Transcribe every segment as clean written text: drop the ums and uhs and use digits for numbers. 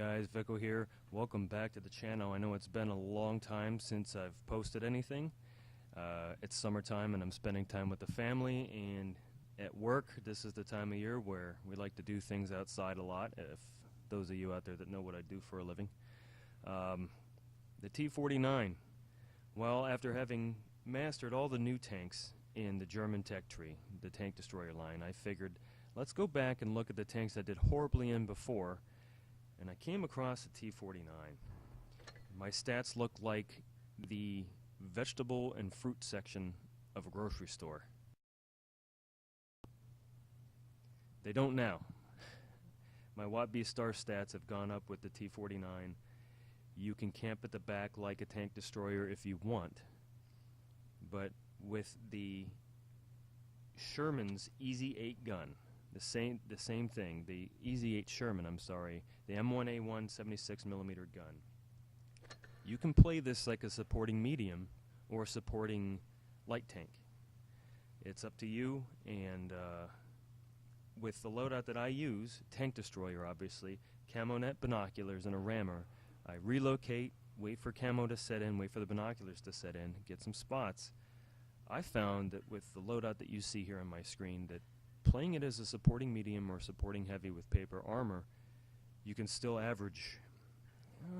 guys, Vico here. Welcome back to the channel. I know it's been a long time since I've posted anything. It's summertime and I'm spending time with the family, and at work this is the time of year where we like to do things outside a lot, if those of you out there that know what I do for a living. The T-49. Well, after having mastered all the new tanks in the German tech tree, the tank destroyer line, I figured let's go back and look at the tanks I did horribly in before, and I came across the T-49. My stats look like the vegetable and fruit section of a grocery store. They don't now. My Watt B star stats have gone up with the T-49. You can camp at the back like a tank destroyer if you want, but with the Sherman's Easy 8 gun, the same thing, the Easy 8 Sherman, the M1A1 76mm gun. You can play this like a supporting medium or a supporting light tank. It's up to you, and with the loadout that I use, tank destroyer obviously, camo net binoculars and a rammer, I relocate, wait for camo to set in, wait for the binoculars to set in, get some spots. I found that with the loadout that you see here on my screen, that playing it as a supporting medium or supporting heavy with paper armor, you can still average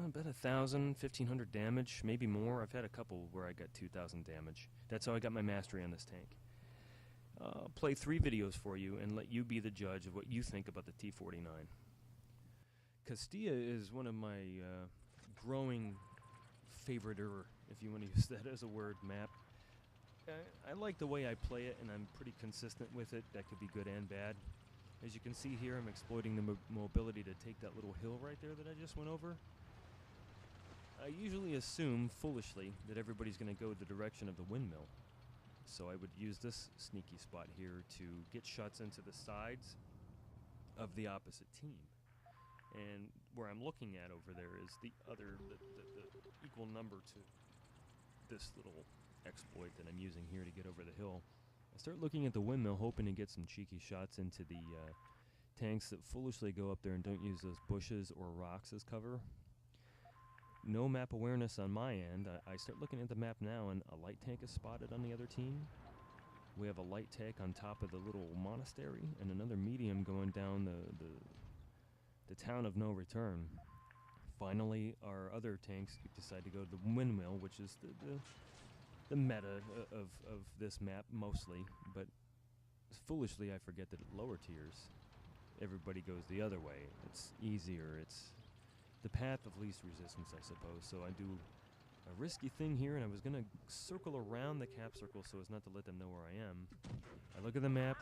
about 1,000, 1,500 damage, maybe more. I've had a couple where I got 2,000 damage. That's how I got my mastery on this tank. I'll play 3 videos for you and let you be the judge of what you think about the T-49. Castilla is one of my growing favoriter, if you want to use that as a word, map. I like the way I play it, and I'm pretty consistent with it. That could be good and bad. As you can see here, I'm exploiting the mobility to take that little hill right there that I just went over. I usually assume, foolishly, that everybody's going to go the direction of the windmill. So I would use this sneaky spot here to get shots into the sides of the opposite team. And where I'm looking at over there is the equal number to this little exploit that I'm using here to get over the hill. I start looking at the windmill, hoping to get some cheeky shots into the tanks that foolishly go up there and don't use those bushes or rocks as cover. No map awareness on my end. I start looking at the map now, and a light tank is spotted on the other team. We have a light tank on top of the little monastery, and another medium going down the town of no return. Finally, our other tanks decide to go to the windmill, which is the meta of this map mostly, but foolishly I forget that at lower tiers everybody goes the other way. It's easier, it's the path of least resistance, I suppose. So I do a risky thing here, and I was gonna circle around the cap circle so as not to let them know where I am. I look at the map,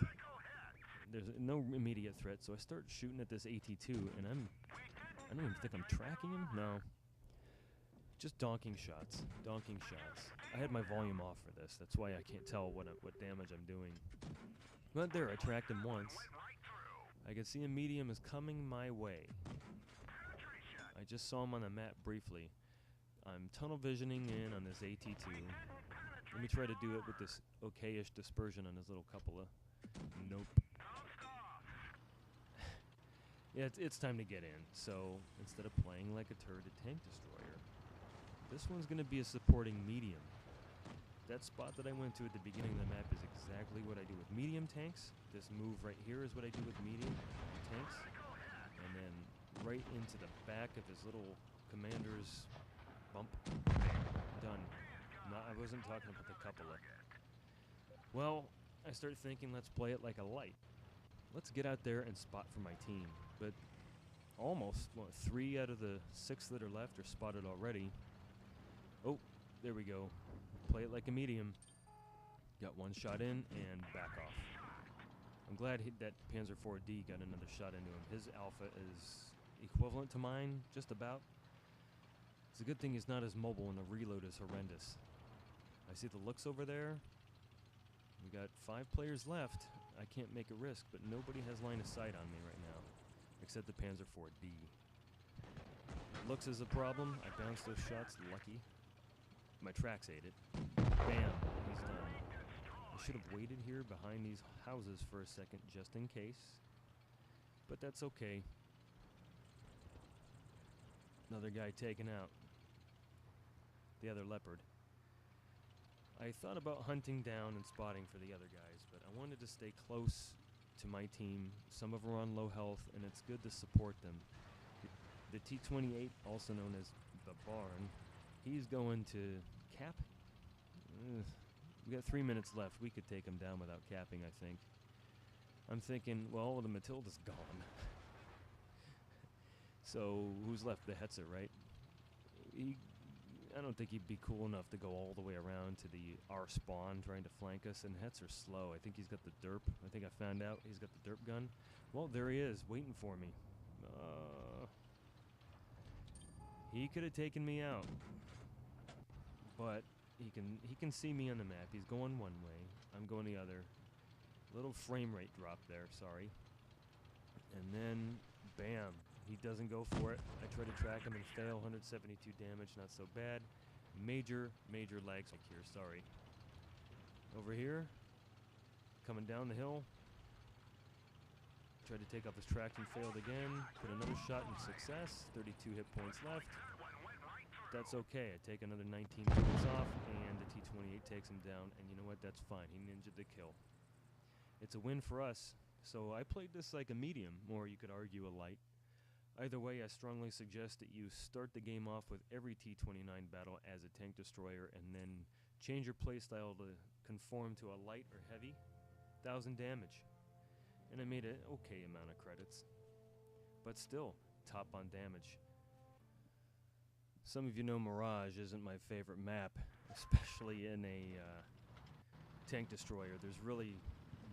there's no immediate threat, so I start shooting at this AT-2, and I don't even think I'm tracking him, no. Just donking shots. I had my volume off for this. That's why I can't tell what damage I'm doing. But there, I tracked him once. I can see a medium is coming my way. I just saw him on the map briefly. I'm tunnel visioning in on this AT-2. Let me try to do it with this okay-ish dispersion on his little cupola. Nope. Yeah, it's time to get in. So instead of playing like a turreted tank destroyer, this one's going to be a supporting medium. That spot that I went to at the beginning of the map is exactly what I do with medium tanks. This move right here is what I do with medium tanks. And then right into the back of his little commander's bump. Done. No, I wasn't talking about the cupola. Well, I start thinking, let's play it like a light. Let's get out there and spot for my team. But almost, 3 out of the 6 that are left are spotted already. Oh, there we go. Play it like a medium. Got one shot in and back off. I'm glad that Panzer IV-D got another shot into him. His alpha is equivalent to mine, just about. It's a good thing he's not as mobile, and the reload is horrendous. I see the looks over there. We got 5 players left. I can't make a risk, but nobody has line of sight on me right now, except the Panzer IV-D. Looks is a problem. I bounced those shots, lucky. My tracks ate it. Bam, he's done. I should have waited here behind these houses for a second just in case, but that's okay. Another guy taken out. The other leopard. I thought about hunting down and spotting for the other guys, but I wanted to stay close to my team. Some of them are on low health, and it's good to support them. The T-28, also known as the Barn, he's going to cap. We got 3 minutes left. We could take him down without capping, I think. I'm thinking, well, the Matilda's gone. So who's left? The Hetzer, right? I don't think he'd be cool enough to go all the way around to the our spawn trying to flank us. And Hetzer's slow. I think he's got the derp. I think I found out he's got the derp gun. Well, there he is, waiting for me. He could have taken me out, but he can see me on the map. He's going one way. I'm going the other. Little frame rate drop there. Sorry. And then, bam. He doesn't go for it. I try to track him and fail. 172 damage, not so bad. Major lag spike here, sorry. Over here, coming down the hill. Tried to take off his tracking, failed again. Put another shot in success. 32 hit points left. That's okay. I take another 19 points off, and the T-28 takes him down. And you know what? That's fine. He ninja'd the kill. It's a win for us. So I played this like a medium, or you could argue a light. Either way, I strongly suggest that you start the game off with every T-29 battle as a tank destroyer and then change your playstyle to conform to a light or heavy. 1,000 damage. And I made an okay amount of credits. But still, top on damage. Some of you know Mirage isn't my favorite map, especially in a tank destroyer. There's really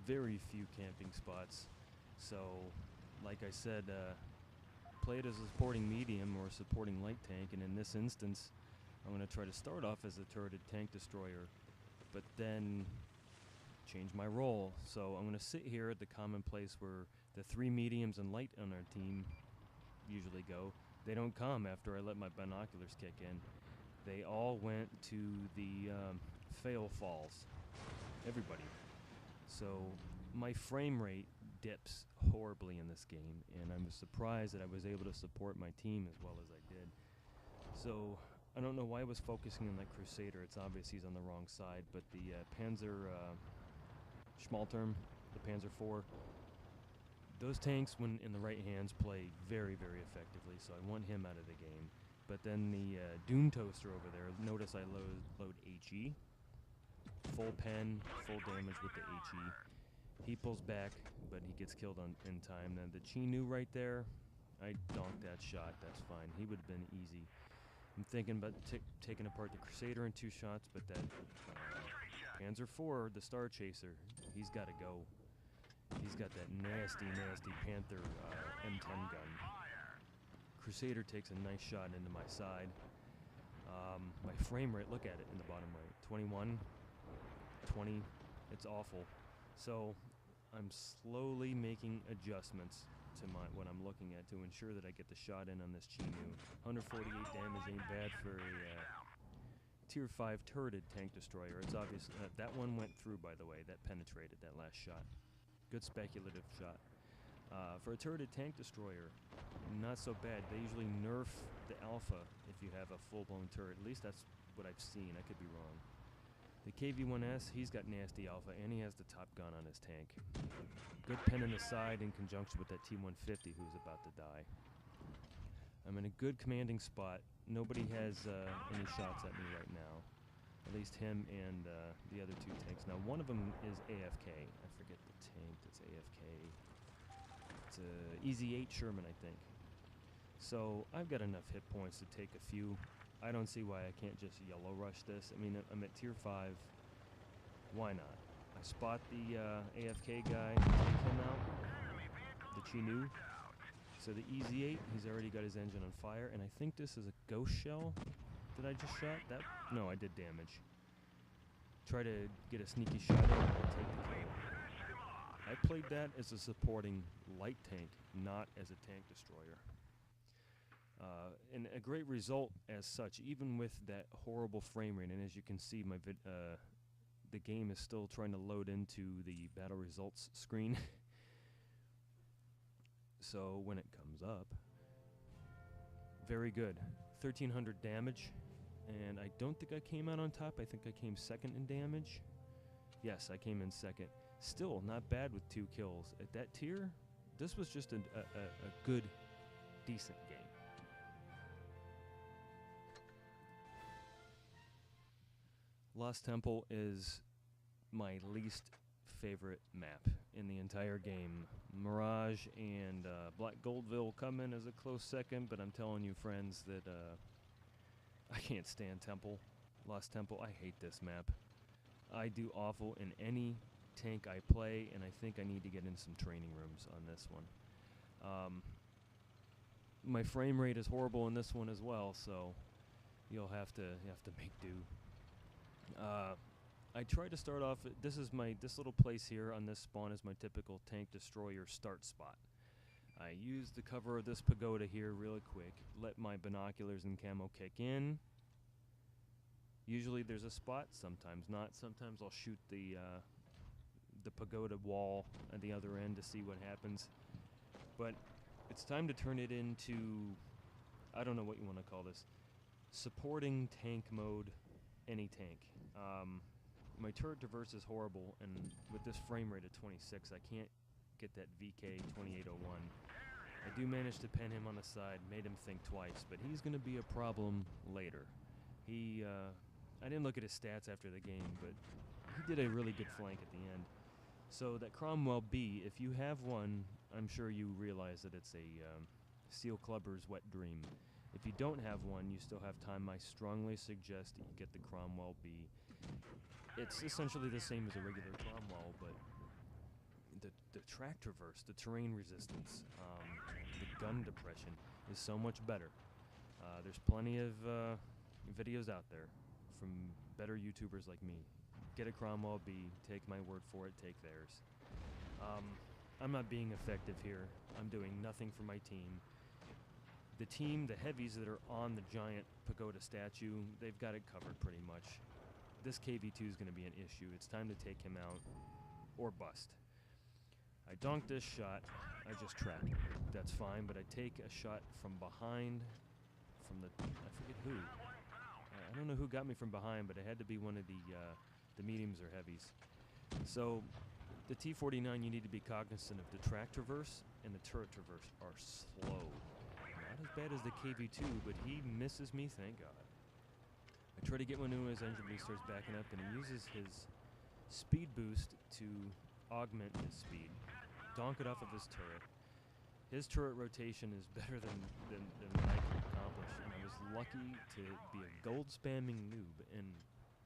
very few camping spots. So, like I said, play it as a supporting medium or a supporting light tank, and in this instance I'm going to try to start off as a turreted tank destroyer, but then change my role. So I'm going to sit here at the common place where the 3 mediums and light on our team usually go. They don't come after I let my binoculars kick in. They all went to the fail falls. Everybody. So my frame rate dips horribly in this game, and I was surprised that I was able to support my team as well as I did. So I don't know why I was focusing on that Crusader. It's obvious he's on the wrong side, but the Panzer Schmalterm, the Panzer IV, those tanks, when in the right hands, play very, very effectively, so I want him out of the game. But then the Doom Toaster over there, notice I load HE, full pen, full damage with the HE. He pulls back, but he gets killed in time. Then the Chi-Nu right there, I donked that shot. That's fine. He would have been easy. I'm thinking about taking apart the Crusader in 2 shots, but that Panzer IV, the Star Chaser, he's got to go. He's got that nasty Panther M10 gun. Crusader takes a nice shot into my side. My frame rate, look at it in the bottom right. 21, 20, it's awful. So I'm slowly making adjustments to what I'm looking at to ensure that I get the shot in on this Chi-Nu. 148 damage ain't bad for a tier 5 turreted tank destroyer. It's obvious that one went through, by the way. That penetrated that last shot. Good speculative shot. For a turreted tank destroyer, not so bad. They usually nerf the alpha if you have a full-blown turret. At least that's what I've seen. I could be wrong. The KV-1S, he's got nasty alpha, and he has the top gun on his tank. Good pen in the side in conjunction with that T-150 who's about to die. I'm in a good commanding spot. Nobody has any shots at me right now. At least him and the other 2 tanks. Now, one of them is AFK. I forget the tank that's AFK. It's a EZ-8 Sherman, I think. So I've got enough hit points to take a few. I don't see why I can't just yellow rush this. I mean, I'm at tier 5. Why not? I spot the AFK guy, take him out, the Chi-Nu. So the EZ-8, he's already got his engine on fire, and I think this is a ghost shell that I just shot. No, I did damage. Try to get a sneaky shot in and take the kill. I played that as a supporting light tank, not as a tank destroyer. And a great result as such, even with that horrible frame rate. And as you can see, the game is still trying to load into the battle results screen. So when it comes up, very good. 1,300 damage, and I don't think I came out on top. I think I came second in damage. Yes, I came in second. Still not bad with 2 kills. At that tier, this was just a good, decent game. Lost Temple is my least favorite map in the entire game. Mirage and Black Goldville come in as a close second, but I'm telling you, friends, that I can't stand Temple. Lost Temple, I hate this map. I do awful in any tank I play, and I think I need to get in some training rooms on this one. My frame rate is horrible in this one as well, so you have to make do. I try to start off. This little place here on this spawn is my typical tank destroyer start spot. I use the cover of this pagoda here really quick. Let my binoculars and camo kick in. Usually there's a spot, sometimes not. Sometimes I'll shoot the pagoda wall at the other end to see what happens. But it's time to turn it into, I don't know what you want to call this, supporting tank mode, any tank. My turret traverse is horrible, and with this frame rate of 26, I can't get that VK 2801. I do manage to pen him on the side, made him think twice, but he's going to be a problem later. I didn't look at his stats after the game, but he did a really good flank at the end. So that Cromwell B, if you have one, I'm sure you realize that it's a Steel Clubber's wet dream. If you don't have one, you still have time. I strongly suggest that you get the Cromwell B. It's essentially the same as a regular Cromwell, but the track traverse, the terrain resistance, the gun depression is so much better. There's plenty of videos out there from better YouTubers like me. Get a Cromwell B, take my word for it, take theirs. I'm not being effective here. I'm doing nothing for my team. The team, the heavies that are on the giant pagoda statue, they've got it covered pretty much. This KV2 is going to be an issue. It's time to take him out or bust. I donk this shot. I just trap him. That's fine, but I take a shot from behind from the, I forget who. I don't know who got me from behind, but it had to be one of the mediums or heavies. So the T-49, you need to be cognizant of the track traverse and the turret traverse are slow. Not as bad as the KV2, but he misses me, thank God. I try to get one into his engine, but he starts backing up, and he uses his speed boost to augment his speed. Donk it off of his turret. His turret rotation is better than I can accomplish, and I was lucky to be a gold spamming noob, and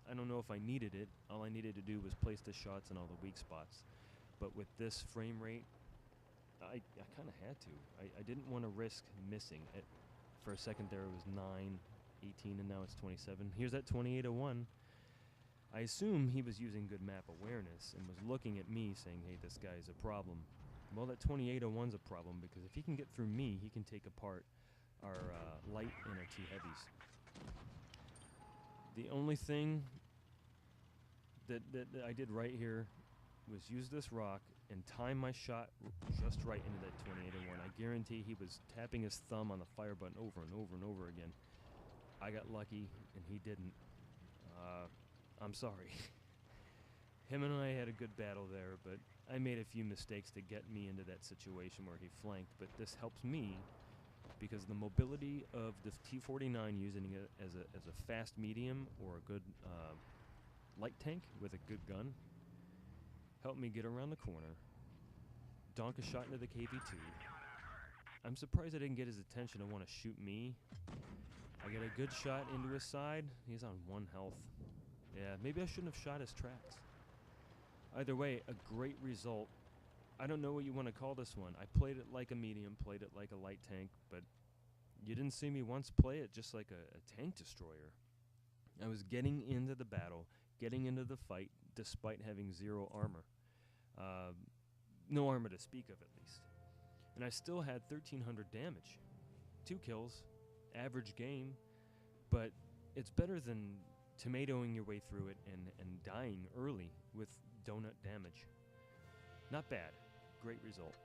I don't know if I needed it. All I needed to do was place the shots in all the weak spots. But with this frame rate, I kind of had to. I didn't want to risk missing it. For a second there it was 9, 18, and now it's 27. Here's that 2801. I assume he was using good map awareness and was looking at me saying, hey, this guy's a problem. Well, that 2801's a problem because if he can get through me, he can take apart our light and our two heavies. The only thing that I did right here was use this rock and time my shot just right into that 2801. I guarantee he was tapping his thumb on the fire button over and over and over again. I got lucky, and he didn't. I'm sorry. Him and I had a good battle there, but I made a few mistakes to get me into that situation where he flanked, but this helps me because the mobility of the T-49 using it as a fast medium or a good light tank with a good gun helped me get around the corner, donk a shot into the KV2. I'm surprised I didn't get his attention to want to shoot me. I get a good shot into his side. He's on 1 health. Yeah, maybe I shouldn't have shot his tracks. Either way, a great result. I don't know what you want to call this one. I played it like a medium, played it like a light tank, but you didn't see me once play it just like a tank destroyer. I was getting into the battle, getting into the fight, despite having 0 armor. No armor to speak of, at least. And I still had 1,300 damage. 2 kills, average game, but it's better than tomatoing your way through it and dying early with donut damage. Not bad. Great result.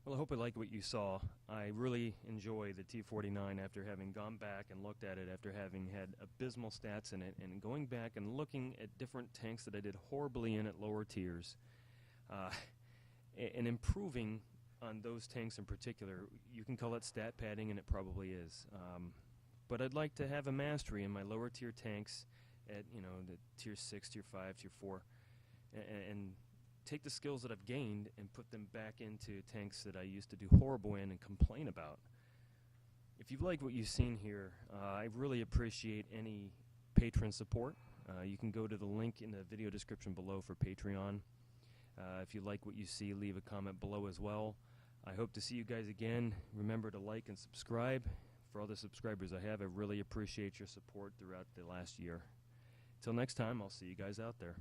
Well, I hope I like what you saw. I really enjoy the T-49 after having gone back and looked at it after having had abysmal stats in it, and going back and looking at different tanks that I did horribly in at lower tiers, and improving on those tanks in particular. You can call it stat padding, and it probably is. But I'd like to have a mastery in my lower tier tanks at, the tier 6, tier 5, tier 4, and take the skills that I've gained and put them back into tanks that I used to do horrible in and complain about. If you've liked what you've seen here, I really appreciate any patron support. You can go to the link in the video description below for Patreon. If you like what you see, leave a comment below as well. I hope to see you guys again. Remember to like and subscribe. For all the subscribers I have, I really appreciate your support throughout the last year. Till next time, I'll see you guys out there.